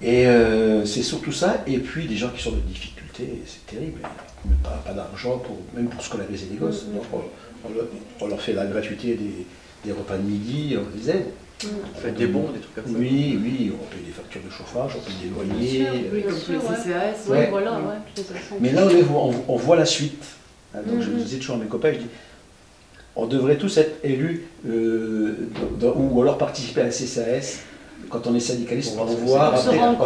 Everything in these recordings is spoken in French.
Et c'est surtout ça, et puis des gens qui sont de difficultés, c'est terrible, pas d'argent même pour scolariser les gosses. Donc on leur fait la gratuité des repas de midi, on les aide. Vous faites des bons, des trucs comme ça? Oui, oui, on paye des factures de chauffage, on paye des loyers. Oui, comme tous les CCAS. Oui, voilà, ouais. Mais là, on voit la suite. Donc je disais toujours à mes copains, je dis, on devrait tous être élus ou alors participer à la CCAS. Quand on est syndicaliste, on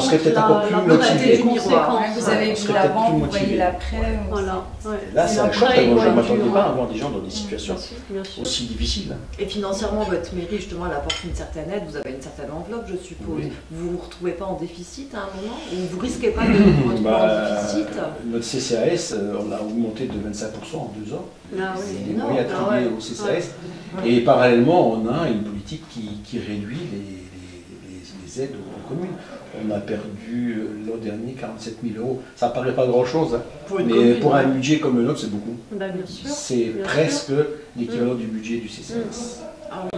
serait peut-être encore plus motivé. Vous avez vu l'avant, vous voyez l'après. Voilà. Là, c'est un choc. Je ne m'attendais pas à avoir des gens dans des situations aussi difficiles. Et financièrement, votre mairie, justement, elle apporte une certaine aide. Vous avez une certaine enveloppe, je suppose. Oui. Vous ne vous retrouvez pas en déficit à un moment? Ou vous ne risquez pas de vous retrouver en déficit? Notre CCAS, on l'a augmenté de 25% en 2 ans. Ah oui, c'est des moyens attribués au CCAS. Et parallèlement, on a une politique qui réduit les aides aux communes. On a perdu l'an dernier 47 000 €. Ça ne paraît pas grand-chose, mais pour un budget comme le nôtre, c'est beaucoup. Bah, bien sûr. C'est presque l'équivalent du budget du CCAS. Ah oui.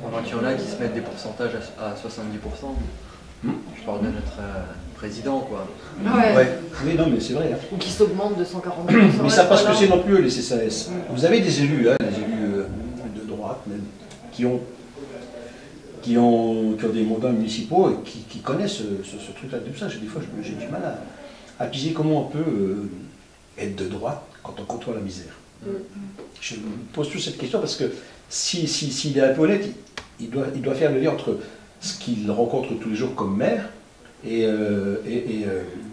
Pendant qu'il y en a qui se mettent des pourcentages à 70%. Je parle de notre président, quoi. Ouais. Oui, non, mais c'est vrai. Ou qui s'augmente de 140%. Mais ça passe que c'est non plus les CCAS. Vous avez des élus, des élus de droite même, qui ont des mandats municipaux et qui connaissent ce truc-là. Tout ça, des fois, j'ai du mal à piger comment on peut être de droite quand on côtoie la misère. Je me pose toujours cette question parce que s'il est un peu honnête, il doit faire le lien entre ce qu'il rencontre tous les jours comme maire et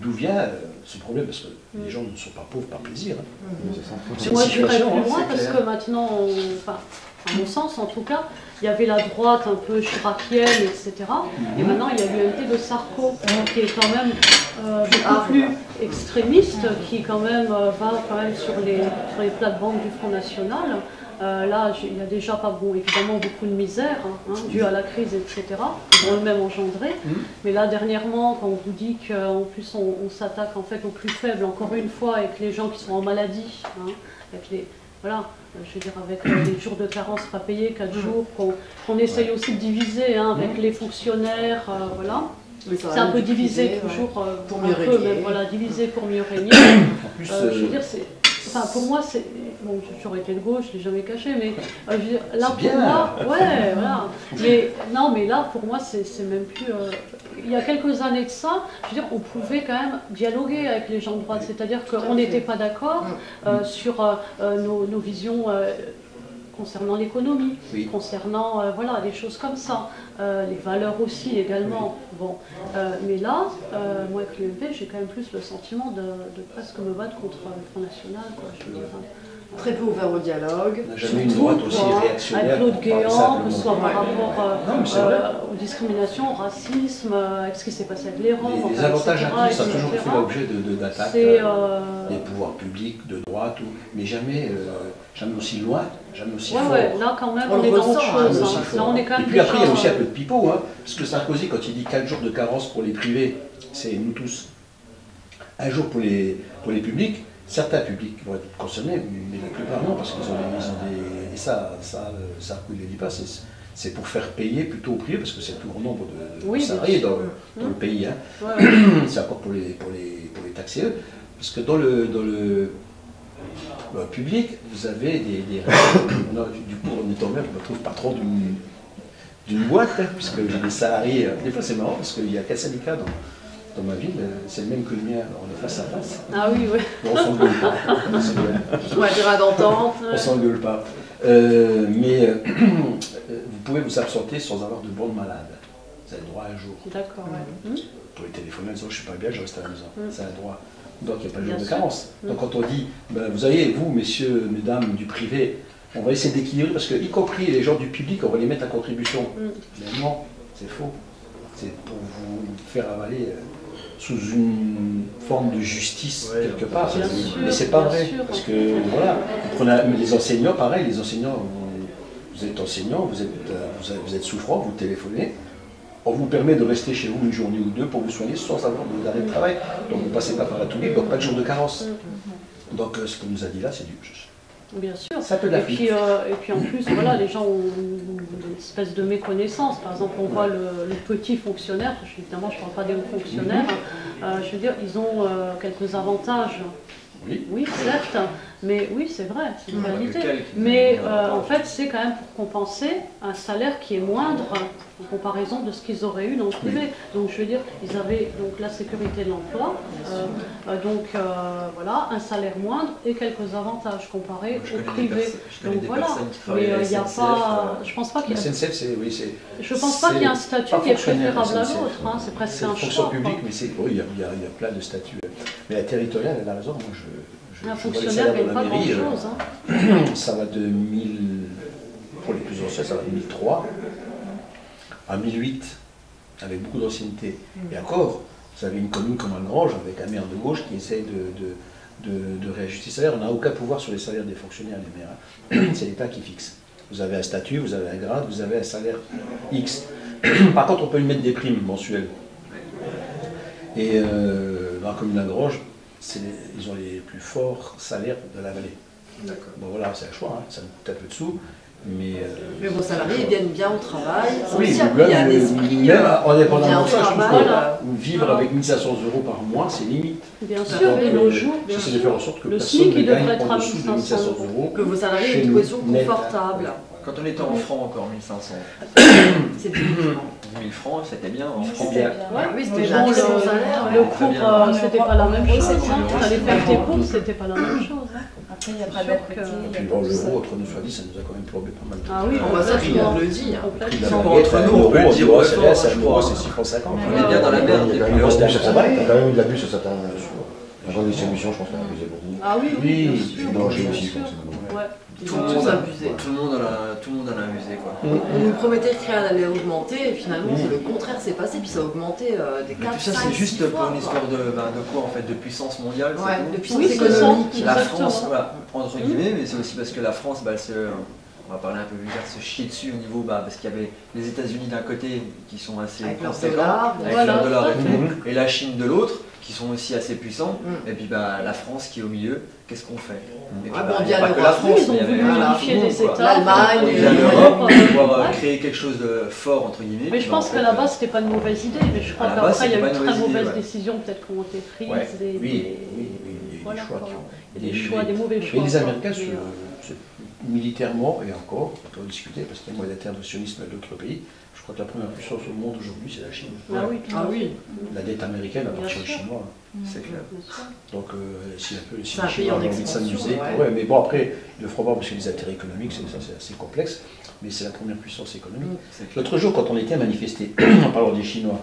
d'où vient ce problème, parce que les gens ne sont pas pauvres par plaisir. Moi, je dirais plus loin parce que maintenant, à mon sens en tout cas, il y avait la droite un peu chiracienne, etc. Et maintenant, il y a l'UMP de Sarko, qui est quand même beaucoup plus extrémiste, qui quand même va quand même sur les plates-bandes du Front National. Là, il y a déjà pas évidemment beaucoup de misère, due à la crise, etc., qui vont eux-mêmes engendrer. Mais là, dernièrement, quand on vous dit qu'en plus on s'attaque en fait aux plus faibles, encore une fois, avec les gens qui sont en maladie, avec les... Voilà, je veux dire, avec les jours de carence pas payés, 4 jours, qu'on essaye aussi de diviser avec les fonctionnaires, voilà. C'est un peu divisé toujours, pour mieux régner. Même, voilà, divisé pour mieux régner. En plus, je veux dire, pour moi, c'est... Bon, j'aurais été de gauche, je ne l'ai jamais caché, mais je veux dire, là, pour moi... Ouais, voilà. Mais non, mais là, pour moi, c'est même plus... il y a quelques années de ça, je veux dire, on pouvait quand même dialoguer avec les gens de droite, c'est-à-dire qu'on n'était pas d'accord sur nos visions concernant l'économie, concernant voilà, des choses comme ça, les valeurs aussi également. Bon, mais là, moi avec l'UMP, j'ai quand même plus le sentiment de presque me battre contre le Front National, quoi, je veux dire. Très peu ouvert au dialogue. On n'a jamais une droite aussi réactionnaire. Avec Claude Guéant, que ce soit par rapport aux discriminations, au racisme, avec ce qui s'est passé avec les Roms. Les avantages acquis, ça a toujours fait l'objet d'attaques des pouvoirs publics, de droite, mais jamais aussi loin, jamais aussi fort. Là quand même, on est dans autre chose. Là, on est quand même. Et puis après, il y a aussi un peu de pipeau, parce que Sarkozy, quand il dit 4 jours de carence pour les privés, c'est nous tous. Un jour pour les publics. Certains publics vont être concernés, mais la plupart non, parce qu'ils ont des... Et ça il ne le dit pas, c'est pour faire payer plutôt au privé, parce que c'est le plus grand nombre de salariés dans le pays. C'est encore pour les taxer eux. Parce que dans le public, vous avez des règles. Du coup, en étant maire, je me trouve patron d'une boîte, puisque j'ai des salariés. Des fois, c'est marrant, parce qu'il y a 4 syndicats dans ma ville, c'est le même que le mien, alors on est face à face. Ah oui, oui. On s'engueule pas. On s'engueule pas. Mais vous pouvez vous absenter sans avoir de bande malade. Vous avez le droit à un jour. D'accord, Vous pouvez téléphoner en disant je ne suis pas bien, je reste à la maison. C'est un droit. Donc il n'y a pas de jour de carence. Donc quand on dit, vous voyez, vous, messieurs, mesdames du privé, on va essayer d'équilibrer, parce que y compris les gens du public, on va les mettre à contribution. Mais non, c'est faux. C'est pour vous faire avaler sous une forme de justice quelque part. Mais c'est pas vrai. Parce que voilà, les enseignants, pareil, les enseignants, vous êtes enseignants, vous êtes souffrant, vous téléphonez, on vous permet de rester chez vous une journée ou deux pour vous soigner sans avoir d'arrêt de travail. Donc vous ne passez pas par la tournée, donc pas de jour de carence. Donc ce qu'on nous a dit là, c'est du... Bien sûr. Ça peut de la fuite. Et puis en plus, voilà, les gens ont une espèce de méconnaissance. Par exemple, on voit le petit fonctionnaire, évidemment je ne parle pas des hauts fonctionnaires, je veux dire, ils ont quelques avantages. Oui, certes, mais oui, c'est vrai, c'est une réalité. Mais en fait, c'est quand même pour compenser un salaire qui est moindre en comparaison de ce qu'ils auraient eu dans le privé. Donc, je veux dire, ils avaient donc la sécurité de l'emploi, voilà, un salaire moindre et quelques avantages comparés au privé. Donc voilà, mais il n'y a pas, je pense pas qu'il y a. SNCF, c'est. Je pense pas qu'il y ait un statut qui est préférable à l'autre. Hein, c'est presque un choix. C'est fonction publique, mais oui, il y a plein de statuts. Mais la territoriale, elle a raison. Moi, un fonctionnaire ne gagne pas grand-chose. Ça va de 1000, pour les plus anciens, ça va de 1003 à 1008, avec beaucoup d'ancienneté. Et encore, vous avez une commune comme Algrange, avec un maire de gauche qui essaie de réajuster les salaires. On n'a aucun pouvoir sur les salaires des fonctionnaires, les maires. C'est l'État qui fixe. Vous avez un statut, vous avez un grade, vous avez un salaire X. Par contre, on peut y mettre des primes mensuelles. Et dans la commune d'Algrange, ils ont les plus forts salaires de la vallée. Bon voilà, c'est un choix, hein. Ça nous coûte un peu de sous, mais vos salariés viennent bien au travail, oui, aussi, il y a un esprit, indépendamment de ça, je trouve que vivre avec 1 500 € par mois, c'est limite. Bien sûr, et le jour, c'est de faire en sorte que le personne SMIC ne gagne devrait être à en dessous de 1 500 €. Que vos salariés aient une position confortable. Quand on était en francs encore, 1500. C'était 10 000 francs. 10 000 francs, c'était bien en francs. Bien. Oui, mais c'était bon, un bon salaire. le cours, c'était pas la même chose. Tu allais faire tes cours, c'était pas la même chose. Après, il n'y a pas d'à côté. Et puis bon, l'euro, entre nous soit dit, ça nous a quand même plombé pas mal. Ah oui, ça, tout le monde le dit. Entre nous, on peut le dire, c'est 6,50 €. On est bien dans la merde depuis l'euro. T'as quand même eu de l'abus sur certains. La grande distribution, je pense qu'on a abusé beaucoup. Ah oui, oui, Boulanger aussi. Ils ont tous abusé. Tout le monde en a abusé, quoi. On nous promettait que rien n'allait augmenter et finalement c'est le contraire s'est passé, puis ça a augmenté des 4, 5, 6 fois. Ça c'est juste pour une histoire de quoi en fait, de puissance mondiale. Ouais, de puissance Oui, économique. La France, voilà, entre guillemets, mais c'est aussi parce que la France, on va parler un peu vulgaire, se chier dessus au niveau, parce qu'il y avait les États-Unis d'un côté qui sont assez Avec leur conséquents, dollar, avec leur dollar et tout, et la Chine de l'autre, qui sont aussi assez puissants, et puis la France qui est au milieu, qu'est-ce qu'on fait? Et puis il n'y a pas que la France, ils ont voulu unifier des États, l'Allemagne, l'Europe, pouvoir créer quelque chose de fort, entre guillemets. Mais je pense qu'à la base, c'était pas une mauvaise idée, mais je crois qu'après, il y a eu de très mauvaises décisions peut-être qui ont été prises. Oui, il y a des choix, des mauvais choix. Et les Américains, militairement, et encore, on peut en discuter, parce qu'il y a moins d'interventionnisme d'autres pays, je crois que la première puissance au monde aujourd'hui, c'est la Chine. Ah oui. La dette américaine appartient aux Chinois. C'est clair. Donc, si les Chinois ont envie de s'amuser, mais bon, après, ils le feront pas parce que les intérêts économiques, c'est assez complexe, mais c'est la première puissance économique. L'autre jour, quand on était à manifester, en parlant des Chinois,